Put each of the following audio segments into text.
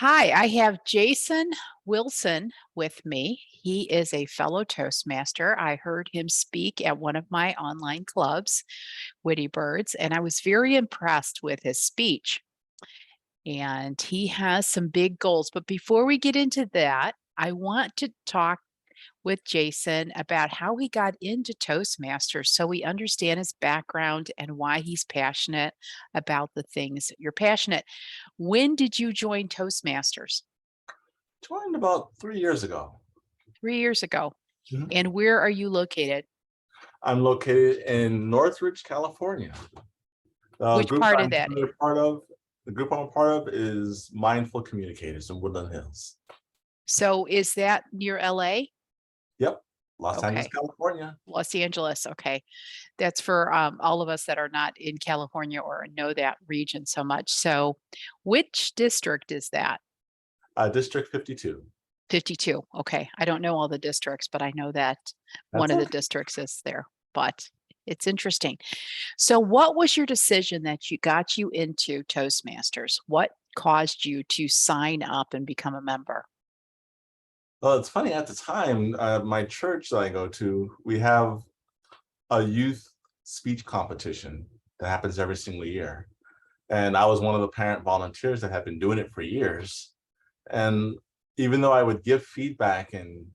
Hi, I have Jason Wilson with me. He is a fellow Toastmaster. I heard him speak at one of my online clubs, Witty Birds, and I was very impressed with his speech. And he has some big goals. But before we get into that, I want to talk with Jason about how he got into Toastmasters so we understand his background and why he's passionate about the things you're passionate. When did you join Toastmasters? Joined about 3 years ago. 3 years ago. Mhm. And where are you located? I'm located in Northridge, California. The Which group part of I'm that? currently a part of the group I'm a part of is Mindful Communicators in Woodland Hills. So is that near LA? Yep, Los Angeles, Okay. California. Los Angeles. Okay. That's for all of us that are not in California or know that region so much. So which district is that? District 52. 52. Okay. I don't know all the districts, but I know that one That's of the okay. districts is there. But it's interesting. So what was your decision that you got you into Toastmasters? What caused you to sign up and become a member? Well, it's funny, at the time, my church that I go to, we have a youth speech competition that happens every single year. And I was one of the parent volunteers that had been doing it for years. And even though I would give feedback and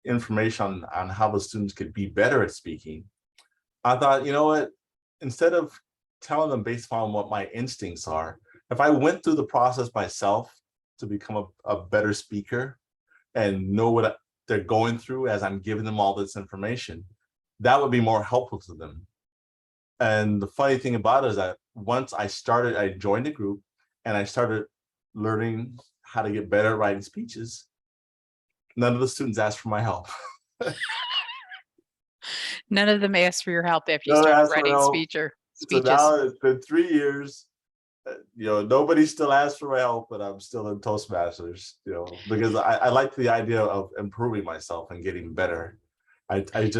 information on how the students could be better at speaking, I thought, you know what, instead of telling them based on what my instincts are, if I went through the process myself to become a better speaker and know what they're going through as I'm giving them all this information, that would be more helpful to them. And the funny thing about it is that once I joined the group and I started learning how to get better at writing speeches, none of the students asked for my help. None of them asked for your help after you No one started asked for writing help. So speeches. now it's been 3 years. Nobody still asked for my help, but I'm still in Toastmasters, because I like the idea of improving myself and getting better. I found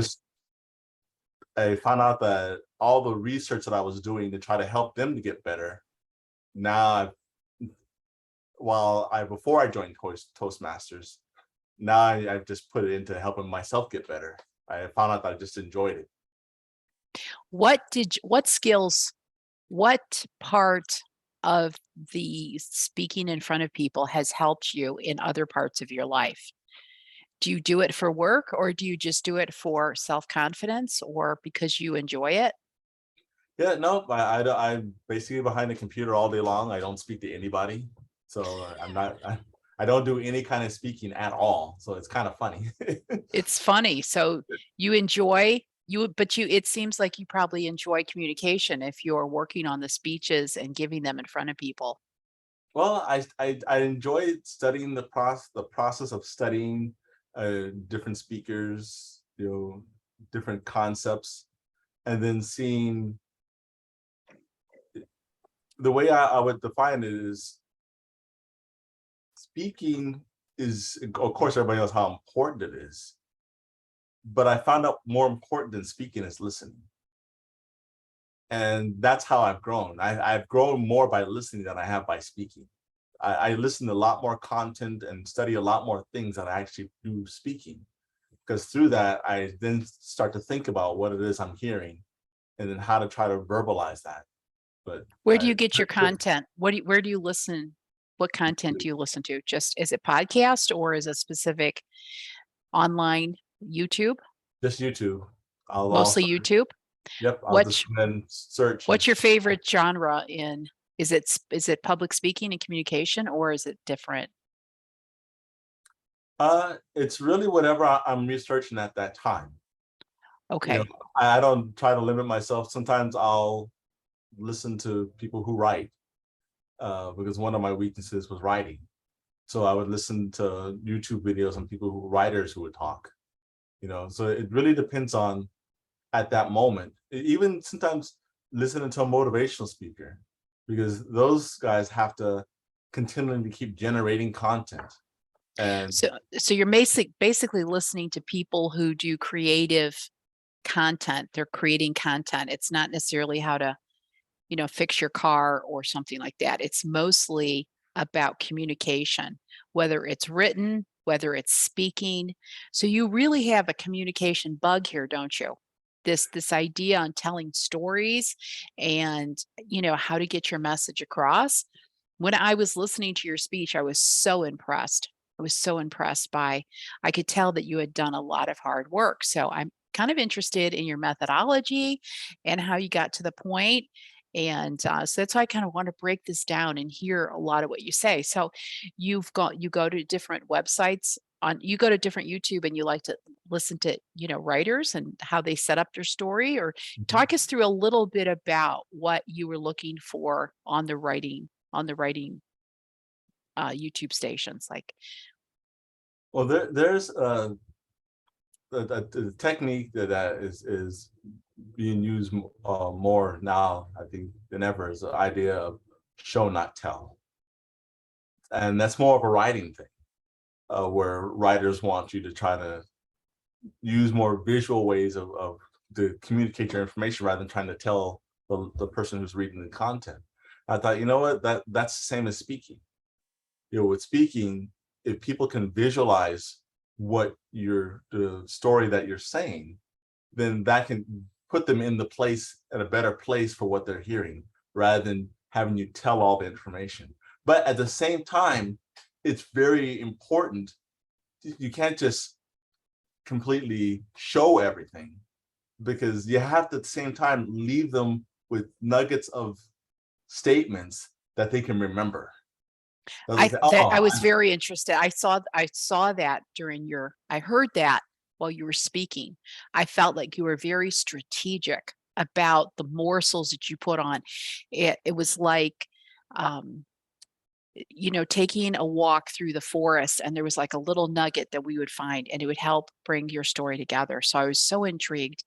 out that all the research that I was doing to try to help them to get better, now before I joined Toastmasters, now I've just put it into helping myself get better. I found out that I just enjoyed it. What skills, what part of the speaking in front of people has helped you in other parts of your life? Do you do it for work or do you just do it for self-confidence or because you enjoy it? Yeah, no, I'm basically behind the computer all day long. I don't speak to anybody, so I don't do any kind of speaking at all. So it's kind of funny. It's funny. So you enjoy but it seems like you probably enjoy communication if you're working on the speeches and giving them in front of people. Well, I enjoy studying the process of studying different speakers, different concepts, and then seeing the way I would define it is speaking is, of course, everybody knows how important it is, but I found out more important than speaking is listening. And that's how I've grown. I've grown more by listening than I have by speaking. I listen to a lot more content and study a lot more things than I actually do speaking. Because through that, I then start to think about what it is I'm hearing and then how to try to verbalize that. But Where do I, you get your content? Where do you listen? What content do you listen to? Just is it podcast or is it specific online YouTube? just YouTube. I'll Mostly YouTube? yep, I'll just What's then search and what's your favorite genre in is it public speaking and communication or is it different? it's really whatever I'm researching at that time. You know, Okay. I don't try to limit myself. Sometimes I'll listen to people who write, because one of my weaknesses was writing. So I would listen to YouTube videos on writers who would talk. So it really depends on at that moment. Even sometimes listening to a motivational speaker, because those guys have to continually keep generating content. And So you're basically listening to people who do creative content. They're creating content. It's not necessarily how to, fix your car or something like that. It's mostly about communication, whether it's written, whether it's speaking. So you really have a communication bug here, don't you? This idea on telling stories and, how to get your message across. When I was listening to your speech, I was so impressed. I was so impressed by I could tell that you had done a lot of hard work. So I'm kind of interested in your methodology and how you got to the point. And so that's why I kind of want to break this down and hear a lot of what you say. So you go to different websites you go to different YouTube and you like to listen to, writers and how they set up their story, or Mhm. talk us through a little bit about what you were looking for on the writing YouTube stations, like. Well, there's the technique that is being used more now, I think, than ever, is the idea of show not tell, and that's more of a writing thing, where writers want you to try to use more visual ways of to communicate your information rather than trying to tell the person who's reading the content. I thought, you know what, that's the same as speaking. With speaking, if people can visualize the story that you're saying, then that can put them in the place at a better place for what they're hearing rather than having you tell all the information. But at the same time, it's very important. You can't just completely show everything, because you have to at the same time leave them with nuggets of statements that they can remember. So they say, I oh, was very interested. I saw that during your I heard that while you were speaking. I felt like you were very strategic about the morsels that you put on. It was like, um, taking a walk through the forest, and there was like a little nugget that we would find, and it would help bring your story together. So I was so intrigued.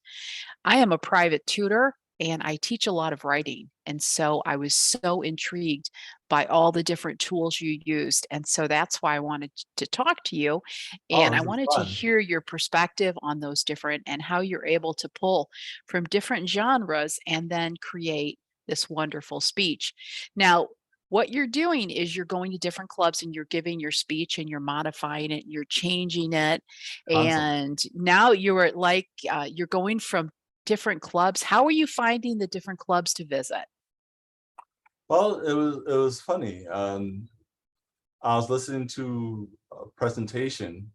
I am a private tutor and I teach a lot of writing. And so I was so intrigued by all the different tools you used. And so that's why I wanted to talk to you. oh, And I this is wanted to fun. hear your perspective on those different and how you're able to pull from different genres and then create this wonderful speech. Now, what you're doing is you're going to different clubs and you're giving your speech and you're modifying it, you're changing it. Constantly. And now you're like, you're going from different clubs. How are you finding the different clubs to visit? Well, it was funny. I was listening to a presentation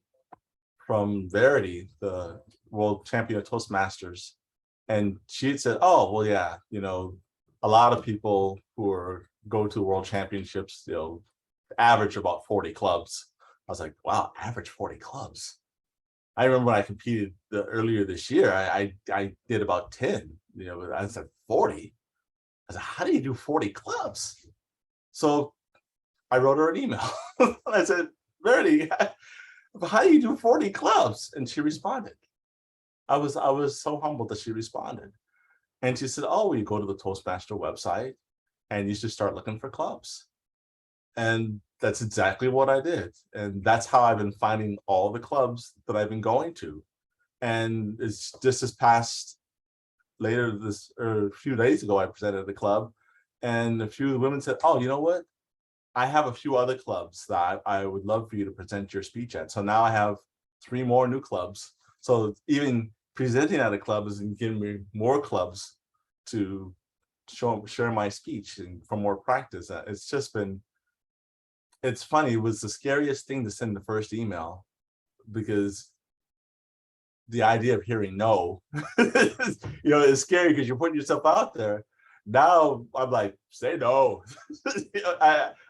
from Verity, the world champion of Toastmasters, and she had said, "Oh, well, yeah, a lot of people who go to world championships, average about 40 clubs." I was like, "Wow, average 40 clubs." I remember when I competed earlier this year, I did about 10. But I said 40. I said, "How do you do 40 clubs?" So I wrote her an email. I said, "Verity, how do you do 40 clubs?" And she responded. I was so humbled that she responded. And she said, "Oh, well, you go to the Toastmaster website and you should start looking for clubs." And that's exactly what I did. And that's how I've been finding all the clubs that I've been going to. And it's just this past later this or a few days ago, I presented at the club, and a few of the women said, "Oh, you know what? I have a few other clubs that I would love for you to present your speech at." So now I have 3 more new clubs. So even presenting at a club is giving me more clubs to share my speech and for more practice. It's just been it's funny. It was the scariest thing to send the first email, because the idea of hearing no, is scary because you're putting yourself out there. Now I'm like, say no.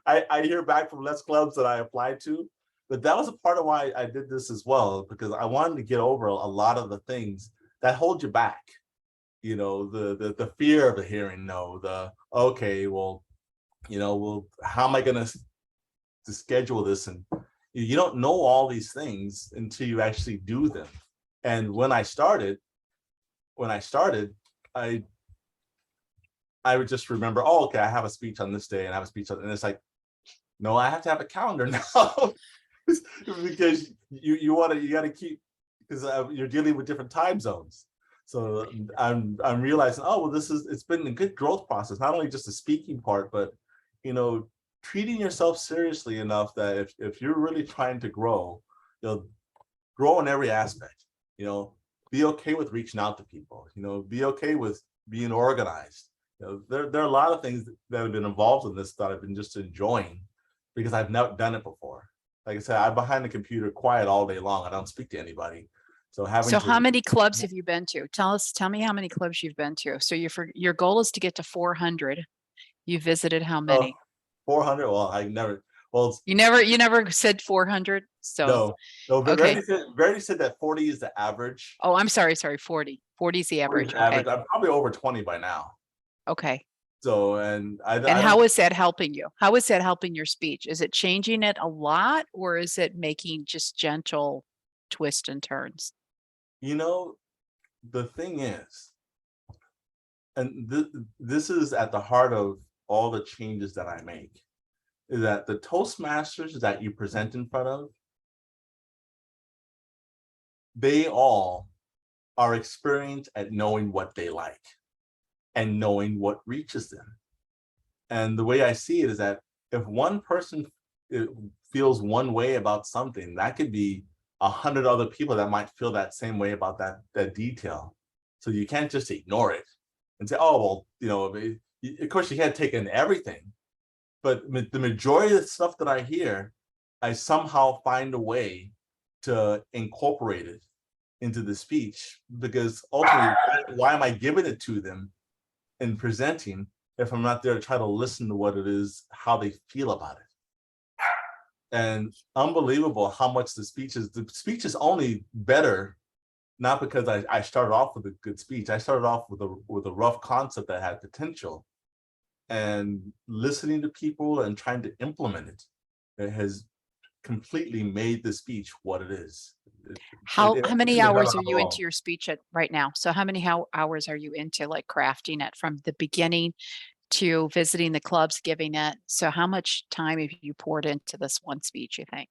I hear back from less clubs that I applied to, but that was a part of why I did this as well, because I wanted to get over a lot of the things that hold you back. The fear of the hearing no, the okay, well, well, how am I gonna to schedule this? And you don't know all these things until you actually do them. And when I started, I I would just remember, oh, okay, I have a speech on this day and I have a speech on, and it's like, no, I have to have a calendar now. Because you got to keep, because you're dealing with different time zones. So I'm realizing, oh, well, it's been a good growth process, not only just the speaking part, but you know treating yourself seriously enough that if you're really trying to grow, you'll grow in every aspect. Be okay with reaching out to people. Be okay with being organized. There are a lot of things that have been involved in this that I've been just enjoying because I've never done it before. Like I said, I'm behind the computer quiet all day long. I don't speak to anybody. So having So how to, many clubs have you been to? Tell me how many clubs you've been to. So your goal is to get to 400. You visited how oh, many? 400. Well, I never, well, You never said 400. So, no, no, okay. Verity said that 40 is the average. Oh, I'm sorry. 40. 40 is the 40 is average. the average. Okay. I'm probably over 20 by now. Okay. So, and And I how don't, is that helping you? How is that helping your speech? Is it changing it a lot or is it making just gentle twists and turns? you know, the thing is, and this is at the heart of all the changes that I make, is that the Toastmasters that you present in front of, they all are experienced at knowing what they like and knowing what reaches them. And the way I see it is that if one person feels one way about something, that could be 100 other people that might feel that same way about that detail. So you can't just ignore it and say, oh, well, of course you can't take in everything, but the majority of the stuff that I hear, I somehow find a way to incorporate it into the speech, because ultimately, why am I giving it to them and presenting if I'm not there to try to listen to what it is, how they feel about it? And unbelievable how much the speech is only better, not because I started off with a good speech. I started off with a rough concept that had potential, and listening to people and trying to implement it, it has completely made the speech what it is. How many It's hours better are on the you into wall. your speech at right now? So how many hours are you into like crafting it from the beginning to visiting the clubs, giving it? So how much time have you poured into this one speech, you think?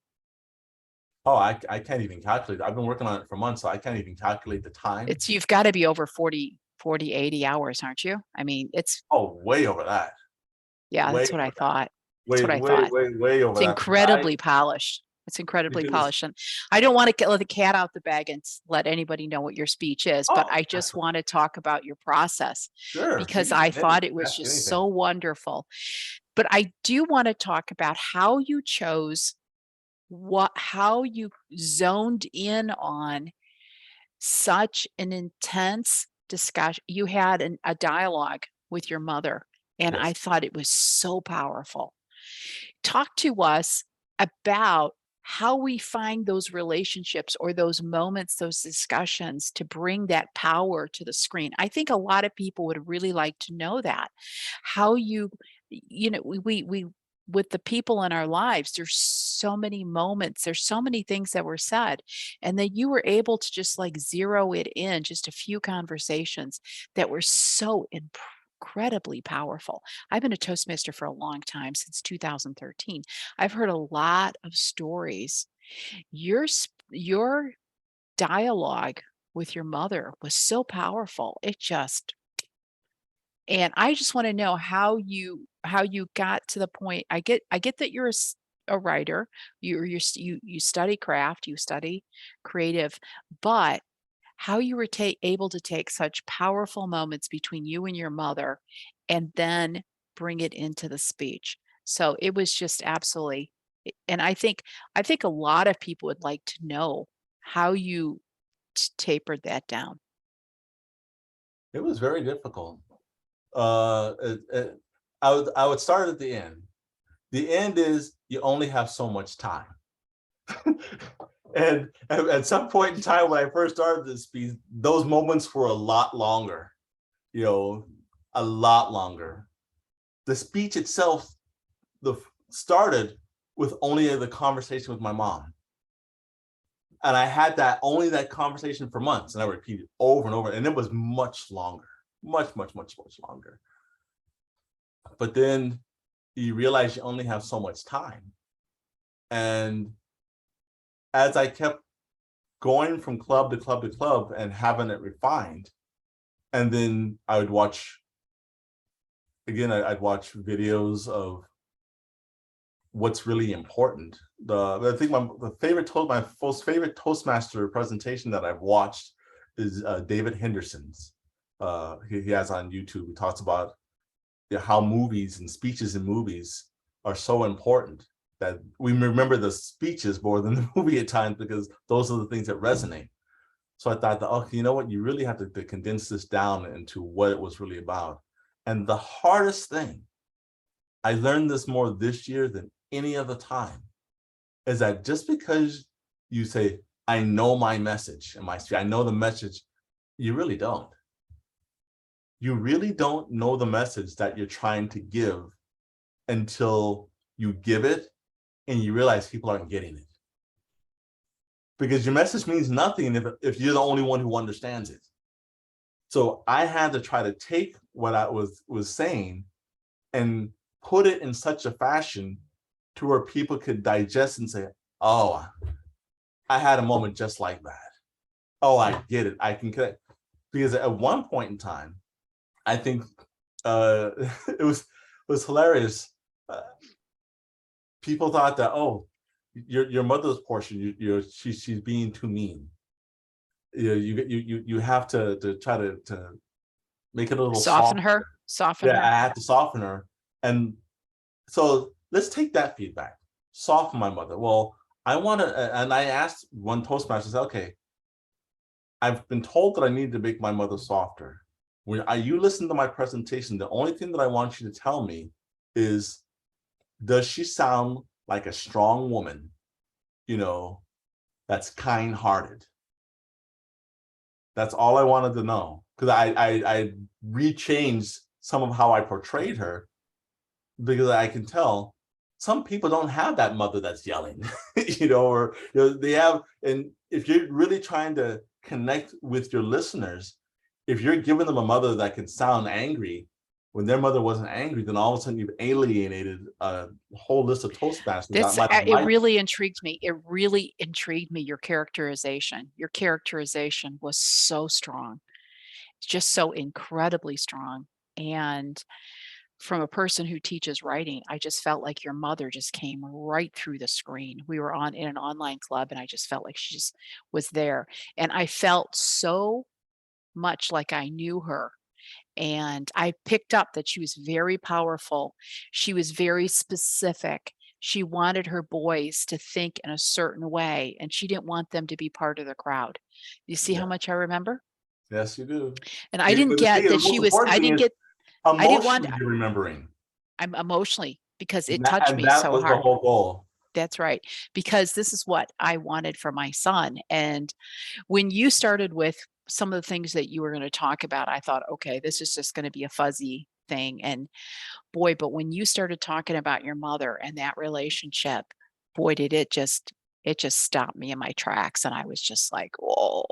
Oh, I can't even calculate. I've been working on it for months, so I can't even calculate the time. It's you've got to be over 80 hours, aren't you? I mean, it's Oh, way over that. yeah, Way that's what I over that. thought. That's Way, what I way, thought. way, way over It's that. incredibly polished. It's incredibly Because polished. And I don't want to let the cat out the bag and let anybody know what your speech is, but oh, I just want to talk about your process sure, you because can I maybe thought it was ask just anything. so wonderful. But I do want to talk about how you chose how you zoned in on such an intense discussion. You had a dialogue with your mother, and I Yes. thought it was so powerful. Talk to us about how we find those relationships or those moments, those discussions to bring that power to the screen. I think a lot of people would really like to know that. How we with the people in our lives, there's so many moments, there's so many things that were said, and that you were able to just like zero it in just a few conversations that were so incredibly powerful. I've been a Toastmaster for a long time, since 2013. I've heard a lot of stories. Your dialogue with your mother was so powerful. It just and I just wanna know how you got to the point. I get that you're a writer. You study craft, you study creative, but how you were able to take such powerful moments between you and your mother and then bring it into the speech. So it was just absolutely and I think a lot of people would like to know how you tapered that down. It was very difficult. I would start at the end. The end is you only have so much time. And at some point in time when I first started this piece, those moments were a lot longer, you know, a lot longer. The speech itself started with only the conversation with my mom. And I had that conversation for months, and I repeated over and over, and it was much longer, much, much, much, much longer. But then you realize you only have so much time. And as I kept going from club to club to club and having it refined, and then I would watch, again, I'd watch videos of what's really important. I think my most favorite Toastmaster presentation that I've watched is David Henderson's. He has on YouTube. He talks about how movies and speeches in movies are so important that we remember the speeches more than the movie at times, because those are the things that resonate. So I thought that, okay, you know what, you really have to condense this down into what it was really about. And the hardest thing, I learned this more this year than any other time, is that just because you say, I know my message and I know the message, you really don't. You really don't know the message that you're trying to give until you give it and you realize people aren't getting it. Because your message means nothing if you're the only one who understands it. So I had to try to take what I was saying and put it in such a fashion to where people could digest and say, oh, I had a moment just like that. Oh, I get it. I can connect. Because at one point in time, I think it was hilarious. People thought that, oh, your mother's portion, she's being too mean. You have to try to make it a little Soften soft. her, soften Yeah, her. I had to soften her. And so let's take that feedback. Soften my mother. Well, I want to, and I asked one Toastmaster, I said, okay, I've been told that I need to make my mother softer. When you listen to my presentation, the only thing that I want you to tell me is, does she sound like a strong woman, that's kind-hearted? That's all I wanted to know, because I rechanged some of how I portrayed her, because I can tell some people don't have that mother that's yelling, or they have. And if you're really trying to connect with your listeners, if you're giving them a mother that can sound angry when their mother wasn't angry, then all of a sudden you've alienated a whole list of Toastmasters that This might have it liked. really intrigued me. It really intrigued me, your characterization. Your characterization was so strong, just so incredibly strong. And from a person who teaches writing, I just felt like your mother just came right through the screen. We were on in an online club, and I just felt like she just was there. And I felt so much like I knew her. And I picked up that she was very powerful. She was very specific. She wanted her boys to think in a certain way, and she didn't want them to be part of the crowd. You see how Yeah, much I remember? yes, you do. And I didn't But the thing get is, that the most she was important I thing didn't is get I didn't want emotionally you're remembering. I'm emotionally because And it that, touched and me that so was the hard. whole goal. That's right. Because this is what I wanted for my son. And when you started with some of the things that you were going to talk about, I thought, okay, this is just going to be a fuzzy thing. And boy, but when you started talking about your mother and that relationship, boy, did it just stopped me in my tracks. And I was just like, whoa.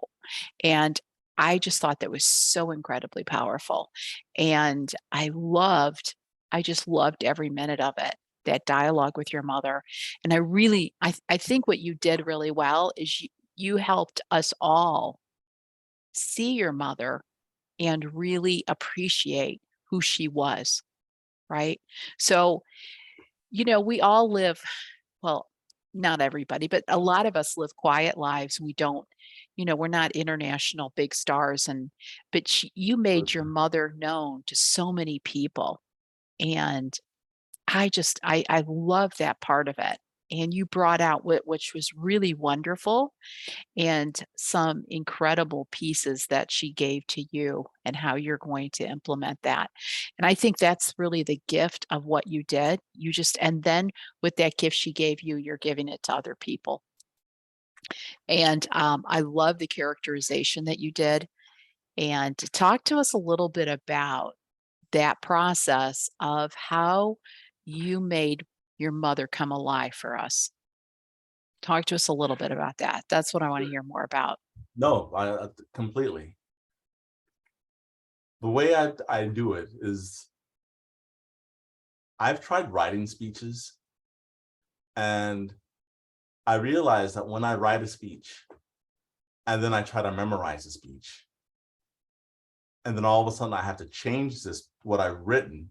And I just thought that was so incredibly powerful. And I just loved every minute of it, that dialogue with your mother. And I think what you did really well is you helped us all see your mother and really appreciate who she was, right? So, we all live, well, not everybody, but a lot of us live quiet lives. We don't, we're not international big stars. But you made your mother known to so many people. And I love that part of it. And you brought out which was really wonderful, and some incredible pieces that she gave to you and how you're going to implement that. And I think that's really the gift of what you did. And then with that gift she gave you, you're giving it to other people. And I love the characterization that you did. And to talk to us a little bit about that process of how you made your mother come alive for us. Talk to us a little bit about that. That's what I want to hear more about. No, I completely. The way I do it is, I've tried writing speeches, and I realized that when I write a speech and then I try to memorize a speech, and then all of a sudden I have to change what I've written,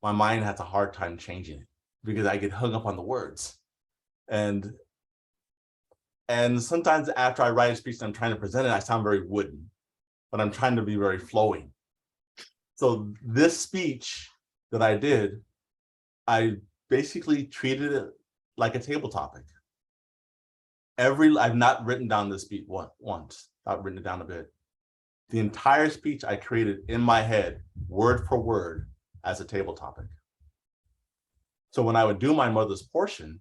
my mind has a hard time changing it. because I get hung up on the words. And and sometimes after I write a speech and I'm trying to present it, I sound very wooden, but I'm trying to be very flowing. So this speech that I did, I basically treated it like a table topic. I've not written down this speech once. I've written it down a bit. The entire speech I created in my head, word for word, as a table topic. So when I would do my mother's portion,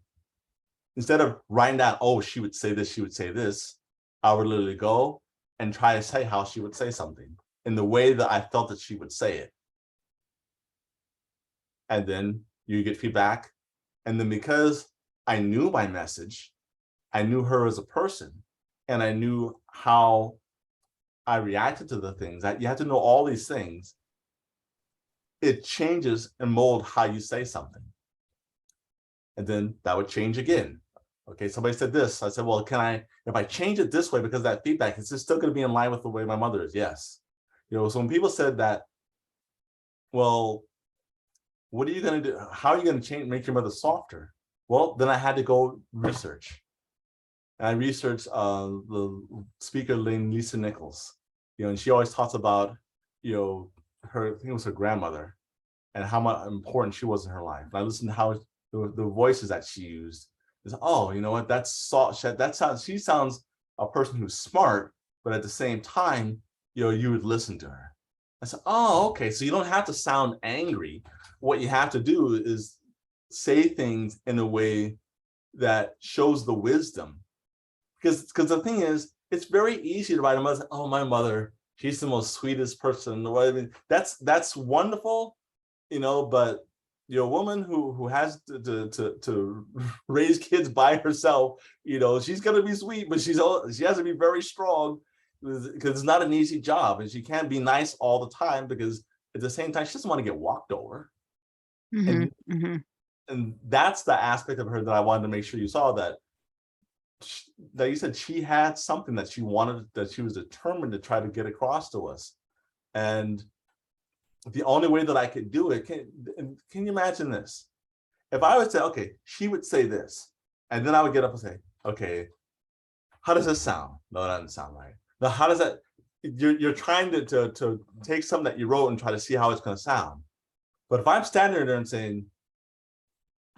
instead of writing down, oh, she would say this, she would say this, I would literally go and try to say how she would say something in the way that I felt that she would say it. And then you get feedback. And then because I knew my message, I knew her as a person, and I knew how I reacted to the things. You have to know all these things. It changes and mold how you say something. And then that would change again. Okay, somebody said this. I said, well, if I change it this way, because that feedback, is this still going to be in line with the way my mother is? Yes. So when people said that, well, what are you going to do? How are you going to make your mother softer? Well, then I had to go research. And I researched the speaker named Lisa Nichols, and she always talks about, her, I think it was her grandmother, and how much important she was in her life. And I listened to how the voices that she used. Is, oh, you know what? She sounds a person who's smart, but at the same time, you would listen to her. I said, oh, okay. So you don't have to sound angry. What you have to do is say things in a way that shows the wisdom. Because the thing is, it's very easy to write a mother. Oh, my mother, she's the most sweetest person. I mean, that's wonderful, but a woman who has to raise kids by herself, she's gonna be sweet, but she has to be very strong, because it's not an easy job, and she can't be nice all the time, because at the same time she doesn't want to get walked over. Mm-hmm, And mm-hmm. and that's the aspect of her that I wanted to make sure you saw, that you said she had something that she wanted, that she was determined to try to get across to us. And the only way that I could do it, can you imagine this? If I would say, okay, she would say this, and then I would get up and say, okay, how does this sound? No, that doesn't sound right. Now, how does that? You're trying to take something that you wrote and try to see how it's going to sound. But if I'm standing there and saying,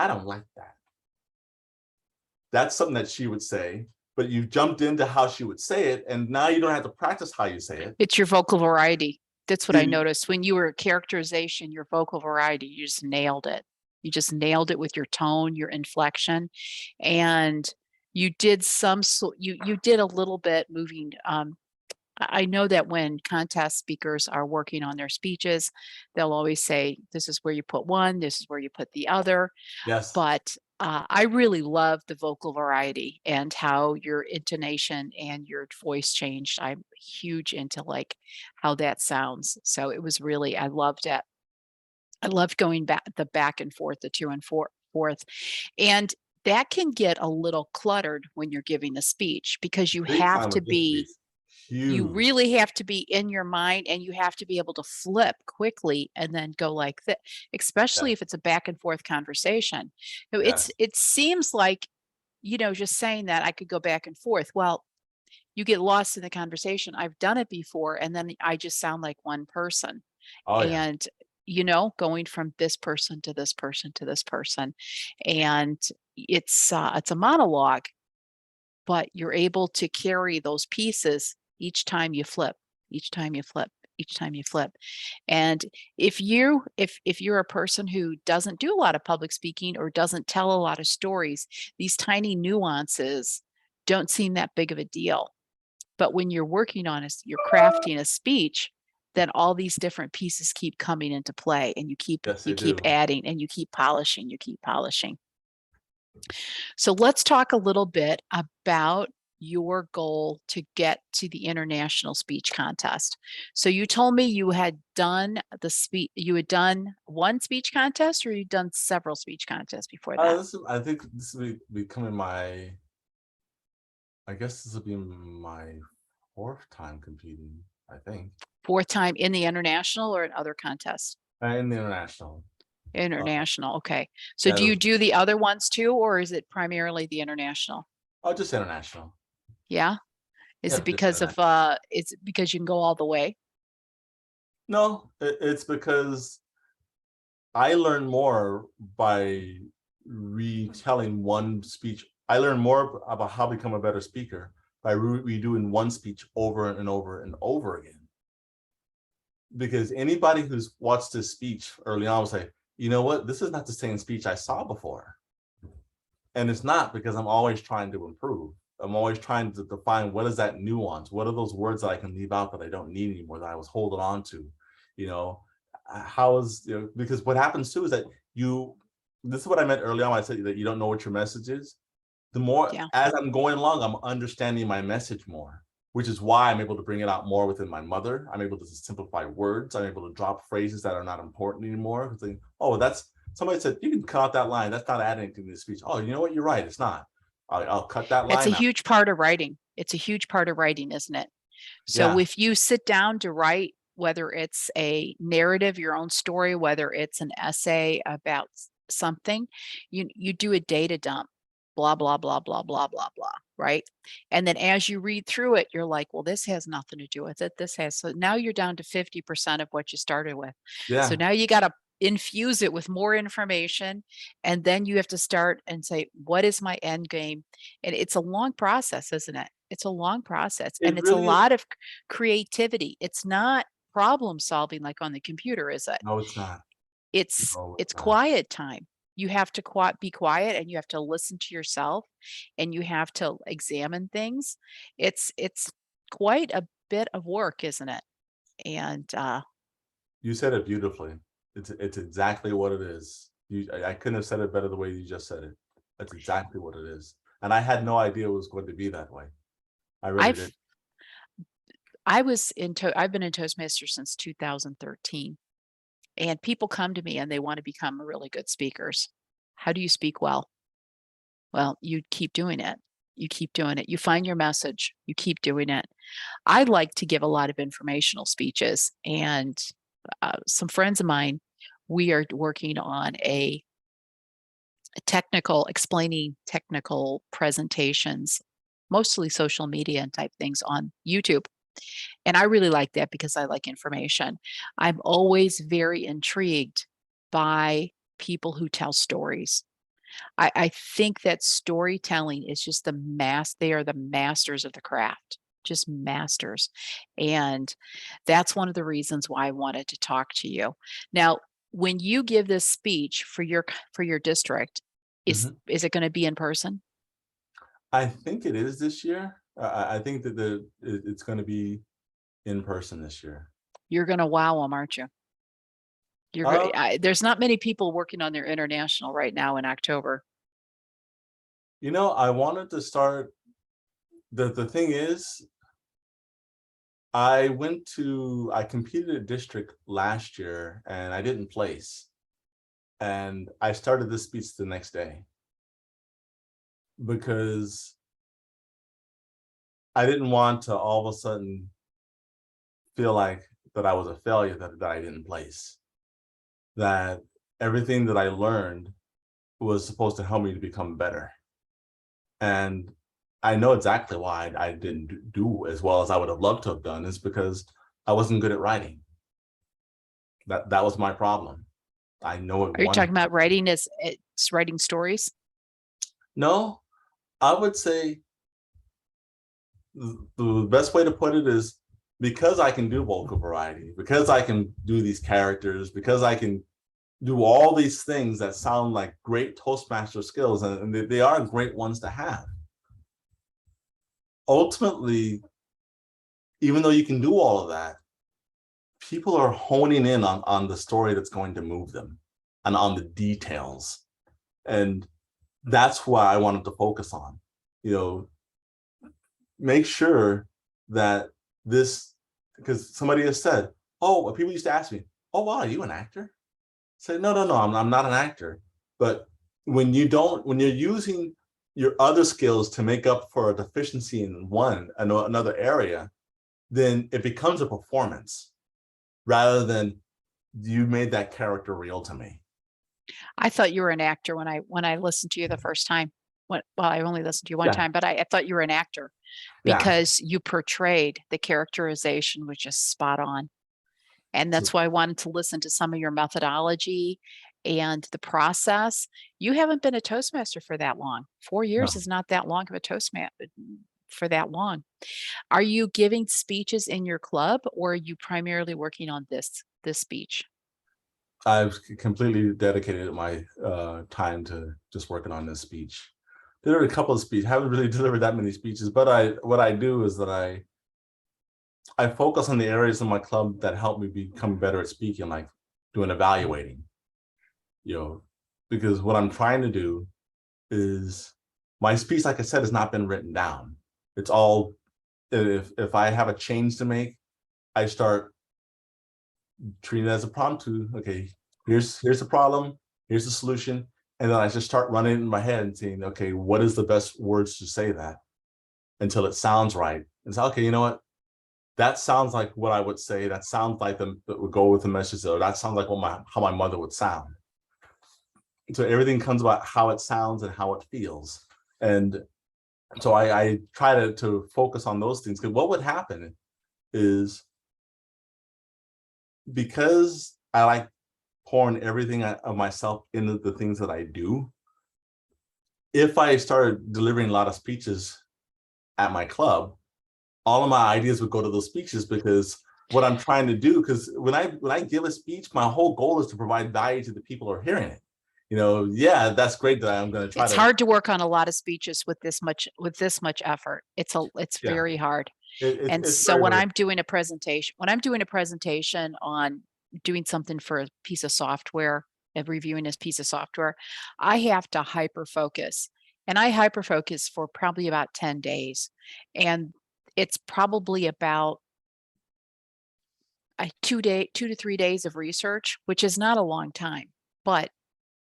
I don't like that, that's something that she would say, but you jumped into how she would say it, and now you don't have to practice how you say it. It's your vocal variety. That's what I noticed. When you were characterization, your vocal variety, you just nailed it. You just nailed it with your tone, your inflection, and you did you did a little bit moving. I know that when contest speakers are working on their speeches, they'll always say, "This is where you put one. This is where you put the other." Yes. But I really love the vocal variety and how your intonation and your voice changed. I'm huge into like how that sounds. So it was really, I loved it. I loved going back and forth, the to and forth. And that can get a little cluttered when you're giving the speech because Big time with this piece. you Huge. really have to be in your mind and you have to be able to flip quickly and then go like that, especially Yes. if it's a back and forth conversation. No, Yes. it seems like, just saying that I could go back and forth. Well, you get lost in the conversation. I've done it before and then I just sound like one person. Oh yeah. And going from this person to this person to this person. And it's a monologue, but you're able to carry those pieces each time you flip, each time you flip, each time you flip. And if you're a person who doesn't do a lot of public speaking or doesn't tell a lot of stories, these tiny nuances don't seem that big of a deal. But when you're working on you're crafting a speech, then all these different pieces keep coming into play and Yes, you they keep do. adding and you keep polishing, you keep polishing. So let's talk a little bit about your goal to get to the international speech contest. So you told me you had done you had done one speech contest or you'd done several speech contests before that? I think this will be becoming I guess this will be my fourth time competing, I think, Fourth time in the international or in other contests? in the international. Uh, International. Okay. So yeah, do you do the other ones too, or is it primarily the international? oh, just international. Yeah. Yep, just international. Is it because you can go all the way? No, it's because I learn more by retelling one speech. I learn more about how to become a better speaker by redoing one speech over and over and over again. Because anybody who's watched this speech early on will say, you know what, this is not the same speech I saw before. And it's not, because I'm always trying to improve. I'm always trying to define what is that nuance? What are those words that I can leave out that I don't need anymore, that I was holding on to? You know, how is, you know, because what happens too is that this is what I meant earlier on when I said that you don't know what your message is. The more, Yeah. as I'm going along, I'm understanding my message more, which is why I'm able to bring it out more within my mother. I'm able to simplify words. I'm able to drop phrases that are not important anymore. Think, oh, that's, somebody said, you can cut out that line. That's not adding anything to the speech. Oh, you know what? You're right. It's not. I'll cut that It's a line out. huge part of writing. It's a huge part of writing, isn't it? So Yeah. if you sit down to write, whether it's a narrative, your own story, whether it's an essay about something, you do a data dump, blah, blah, blah, blah, blah, blah, blah, right? And then as you read through it, you're like, well, this has nothing to do with it. This has, so now you're down to 50% of what you started with. So Yeah. now you got to infuse it with more information. And then you have to start and say, what is my end game? And it's a long process, isn't it? It's a long process, and It it's a really is. lot of creativity. It's not problem solving like on the computer, is it? No, it's not. No, It's it's not. quiet time. You have to be quiet, and you have to listen to yourself, and you have to examine things. It's quite a bit of work, isn't it? And You said it beautifully. It's exactly what it is. I couldn't have said it better the way you just said it. That's exactly what it is. And I had no idea it was going to be that way. I really did. I've I've been in Toastmasters since 2013. And people come to me and they want to become really good speakers. How do you speak well? Well, you keep doing it. You keep doing it. You find your message. You keep doing it. I like to give a lot of informational speeches, and some friends of mine, we are working on a technical, explaining technical presentations, mostly social media and type things on YouTube. And I really like that because I like information. I'm always very intrigued by people who tell stories. I think that storytelling is just they are the masters of the craft, just masters. And that's one of the reasons why I wanted to talk to you. Now, when you give this speech for your district, Mhm. is it going to be in person? I think it is this year. I think that it's going to be in person this year. You're going to wow them, aren't you? Uh, There's not many people working on their international right now in October. I wanted to start. The thing is, I competed a district last year and I didn't place. And I started this speech the next day because I didn't want to all of a sudden feel like that I was a failure, that I didn't place. That everything that I learned was supposed to help me to become better. And I know exactly why I didn't do as well as I would have loved to have done, is because I wasn't good at writing. That was my problem. I know it Are you one. talking about writing as it's writing stories? No, I would say the best way to put it is, because I can do vocal variety, because I can do these characters, because I can do all these things that sound like great Toastmaster skills, and they are great ones to have. Ultimately, even though you can do all of that, people are honing in on the story that's going to move them and on the details. And that's what I wanted to focus on. You know, make sure that this, because somebody has said, oh, people used to ask me, oh, wow, are you an actor? I say, no, no, no, I'm not an actor. But when you're using your other skills to make up for a deficiency in another area, then it becomes a performance rather than you made that character real to me. I thought you were an actor when I listened to you the first time. Well, I only listened to you one Yeah, time, but I thought you were an actor yeah. because you portrayed the characterization was just spot on. And So that's why I wanted to listen to some of your methodology and the process. You haven't been a Toastmaster for that long. 4 years no. is not that long of a Toastmaster for that long. Are you giving speeches in your club, or are you primarily working on this speech? I've completely dedicated my time to just working on this speech. Delivered a couple of speeches. Haven't really delivered that many speeches, but I what I do is that I focus on the areas of my club that help me become better at speaking, like doing evaluating, you know, because what I'm trying to do is my speech, like I said, has not been written down. It's all if I have a change to make, I start treating it as a prompt to, okay, here's the problem, here's the solution, and then I just start running in my head and saying, okay, what is the best words to say that until it sounds right? And say, okay, you know what? That sounds like what I would say. That sounds like that would go with the message, or that sounds like what how my mother would sound. So everything comes about how it sounds and how it feels. And so I try to focus on those things, because what would happen is, because I like pouring everything of myself into the things that I do, if I started delivering a lot of speeches at my club, all of my ideas would go to those speeches, because what I'm trying to do, because when I give a speech, my whole goal is to provide value to the people who are hearing it. Yeah, that's great that I'm going to try It's to. hard to work on a lot of speeches with this much effort. It's Yeah, very hard. And it's so very, when very. I'm doing a presentation on doing something for a piece of software, and reviewing this piece of software, I have to hyper focus. And I hyper focus for probably about 10 days. And it's probably about a 2 to 3 days of research, which is not a long time. But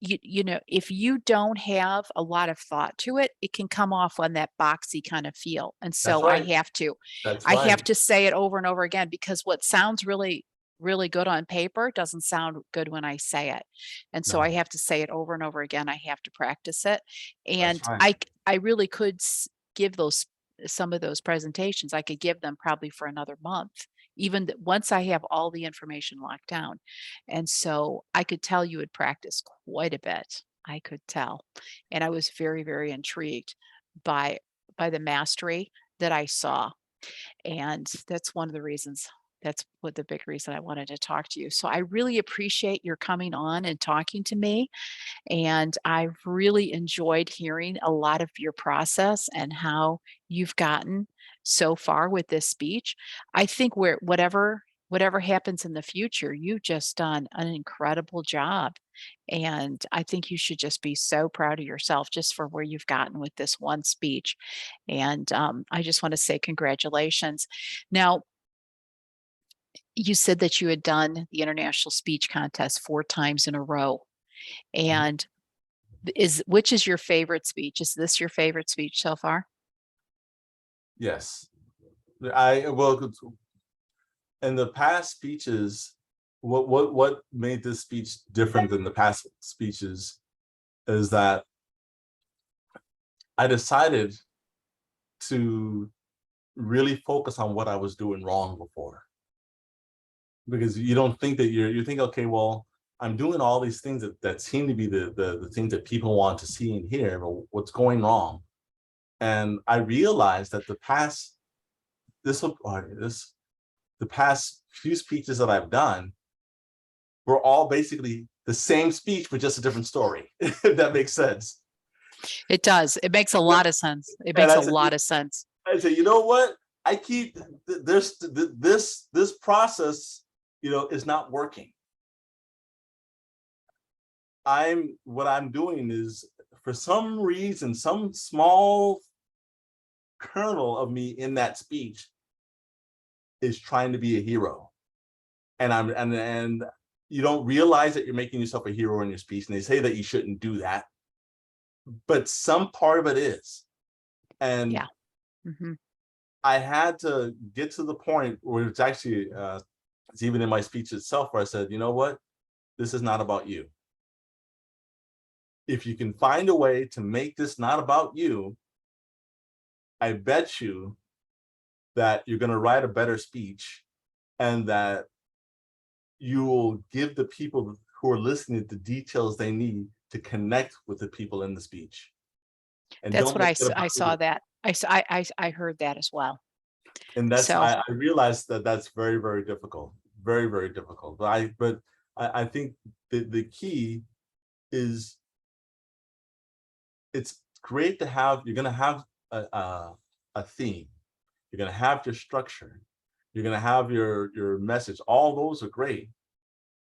if you don't have a lot of thought to it, it can come off on that boxy kind of feel. And That's so I right. have to That's I have right. to say it over and over again, because what sounds really, really good on paper doesn't sound good when I say it. And so I No, have to say it over and over again. I have to practice it. that's And right. I really could give some of those presentations. I could give them probably for another month, even once I have all the information locked down. And so I could tell you had practiced quite a bit. I could tell. And I was very, very intrigued by the mastery that I saw. And that's what the big reason I wanted to talk to you. So I really appreciate your coming on and talking to me. And I've really enjoyed hearing a lot of your process and how you've gotten so far with this speech. I think whatever happens in the future, you've just done an incredible job. And I think you should just be so proud of yourself just for where you've gotten with this one speech. And I just want to say congratulations. Now, you said that you had done the international speech contest 4 times in a row. And is which is your favorite speech? Is this your favorite speech so far? Yes. I well in the past speeches, what made this speech different than the past speeches is that I decided to really focus on what I was doing wrong before. Because you don't think that you think, okay, well, I'm doing all these things that seem to be the things that people want to see and hear, but what's going wrong? And I realized that this the past few speeches that I've done were all basically the same speech but just a different story, if that makes sense. It does. It makes a lot of sense. It And makes a lot of sense. I said, you know what? I keep this process, is not working. What I'm doing is, for some reason, some small kernel of me in that speech is trying to be a hero. And you don't realize that you're making yourself a hero in your speech. And they say that you shouldn't do that, but some part of it is. And Yeah. Mhm. I had to get to the point where it's actually it's even in my speech itself, where I said, you know what? This is not about you. if you can find a way to make this not about you, I bet you that you're going to write a better speech, and that you will give the people who are listening the details they need to connect with the people in the speech. And That's don't what make it I about saw you. that. I heard that as well. And that's, So I realized that that's very, very difficult, very, very difficult. But I think the key is, it's great to have, you're going to have a theme, you're going to have your structure, you're going to have your message. All those are great.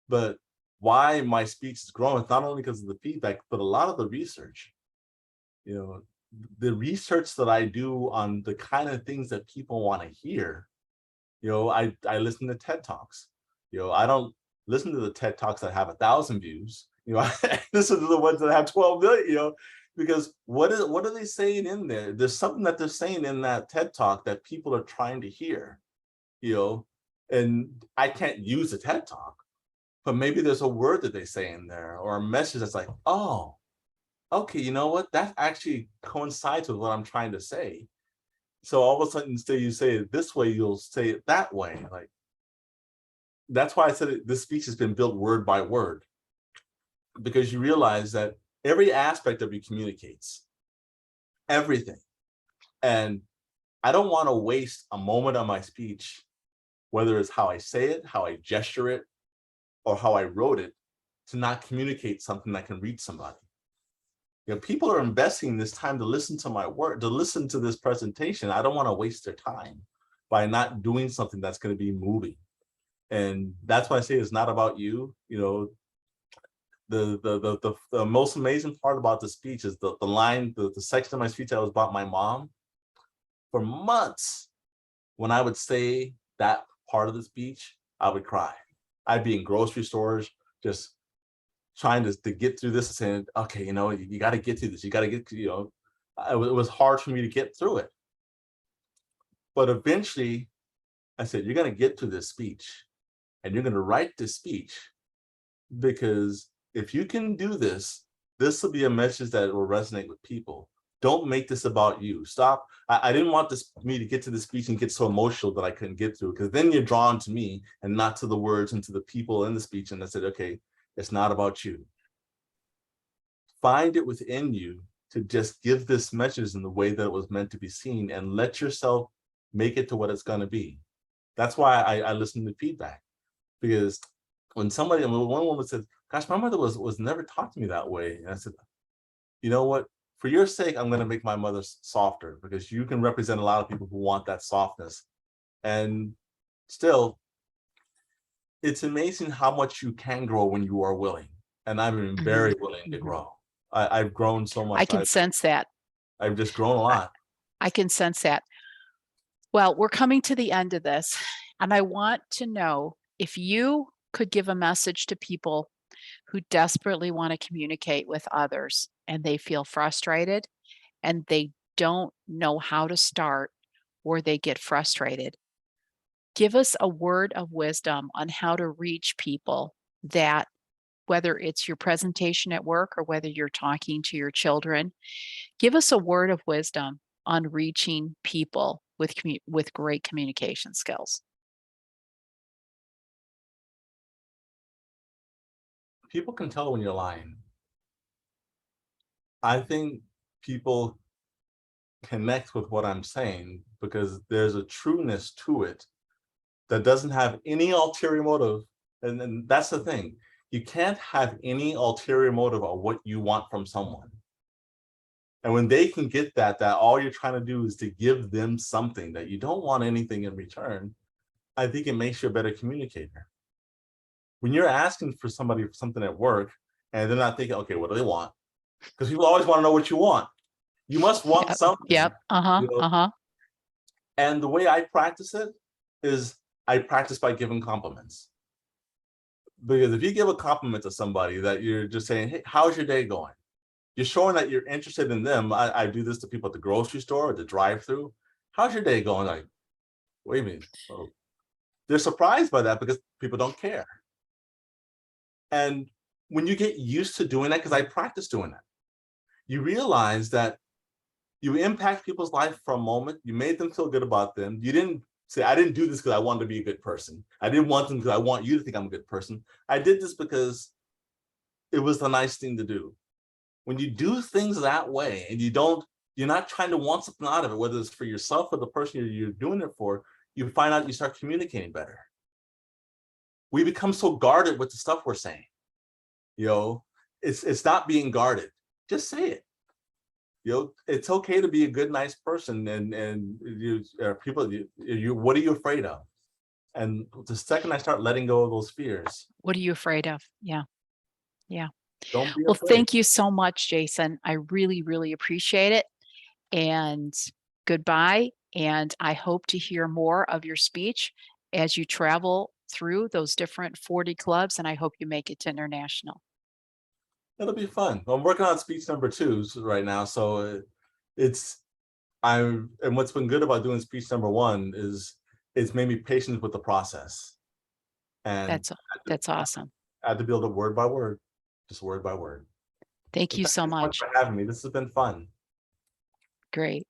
But why my speech is growing is not only because of the feedback, but a lot of the research. You know, the research that I do on the kind of things that people want to hear. I listen to TED Talks. I don't listen to the TED Talks that have 1,000 views. I listen to the ones that have 12 million, because what are they saying in there? There's something that they're saying in that TED Talk that people are trying to hear, and I can't use a TED Talk, but maybe there's a word that they say in there, or a message that's like, oh, okay, you know what? That actually coincides with what I'm trying to say. So all of a sudden, instead you say it this way, you'll say it that way. Like, that's why I said this speech has been built word by word, because you realize that every aspect of you communicates everything. And I don't want to waste a moment on my speech, whether it's how I say it, how I gesture it, or how I wrote it, to not communicate something that can reach somebody. People are investing this time to listen to my work, to listen to this presentation. I don't want to waste their time by not doing something that's going to be moving. And that's why I say it's not about you. The most amazing part about the speech is the line, the section of my speech that was about my mom. For months, when I would say that part of the speech, I would cry. I'd be in grocery stores, just trying to get through this and saying, okay, you got to get through this. You got to get, it was hard for me to get through it. But eventually I said, you're going to get to this speech, and you're going to write this speech, because if you can do this, this will be a message that will resonate with people. Don't make this about you. Stop. I didn't want me to get to the speech and get so emotional that I couldn't get through, because then you're drawn to me and not to the words and to the people in the speech. And I said, okay, it's not about you. Find it within you to just give this message in the way that it was meant to be seen, and let yourself make it to what it's going to be. That's why I listen to feedback, because when one woman said, gosh, my mother was never taught to me that way. And I said, you know what? For your sake, I'm going to make my mother softer, because you can represent a lot of people who want that softness. And still, it's amazing how much you can grow when you are willing. And I've been very willing to grow. I've grown so I much. can sense that. I've just grown a I, lot. I can sense that. Well, we're coming to the end of this, and I want to know if you could give a message to people who desperately want to communicate with others and they feel frustrated and they don't know how to start, or they get frustrated. Give us a word of wisdom on how to reach people, that whether it's your presentation at work or whether you're talking to your children. Give us a word of wisdom on reaching people with great communication skills. People can tell when you're lying. I think people connect with what I'm saying because there's a trueness to it that doesn't have any ulterior motive. And that's the thing. You can't have any ulterior motive of what you want from someone. And when they can get that all you're trying to do is to give them something, that you don't want anything in return, I think it makes you a better communicator. When you're asking for somebody for something at work and they're not thinking, okay, what do they want? Because people always want to know what you want. You must want Yep. something. Yep. And the way I practice it is I practice by giving compliments. Because if you give a compliment to somebody, that you're just saying, hey, how's your day going? You're showing that you're interested in them. I do this to people at the grocery store, at the drive-through. How's your day going? Like, wait a minute. Oh. They're surprised by that because people don't care. And when you get used to doing that, because I practice doing that, you realize that you impact people's life for a moment. You made them feel good about them. You didn't say, I didn't do this because I wanted to be a good person. I didn't want them because I want you to think I'm a good person. I did this because it was the nice thing to do. When you do things that way and you're not trying to want something out of it, whether it's for yourself or the person you're doing it for, you find out you start communicating better. We become so guarded with the stuff we're saying. It's not being guarded. Just say it. It's okay to be a good, nice person, and people. What are you afraid of? And the second I start letting go of those fears, What are you afraid of? Yeah. Yeah. don't be Well, afraid. thank you so much, Jason. I really, really appreciate it. And goodbye. And I hope to hear more of your speech as you travel through those different 40 clubs. And I hope you make it to international. It'll be fun. I'm working on speech number 2 right now, so it's and what's been good about doing speech number 1 is it's made me patient with the process, and That's that's awesome. I had to build it word by word, just word by word. Thank So you thank so you so much much. for having me. This has been fun. Great.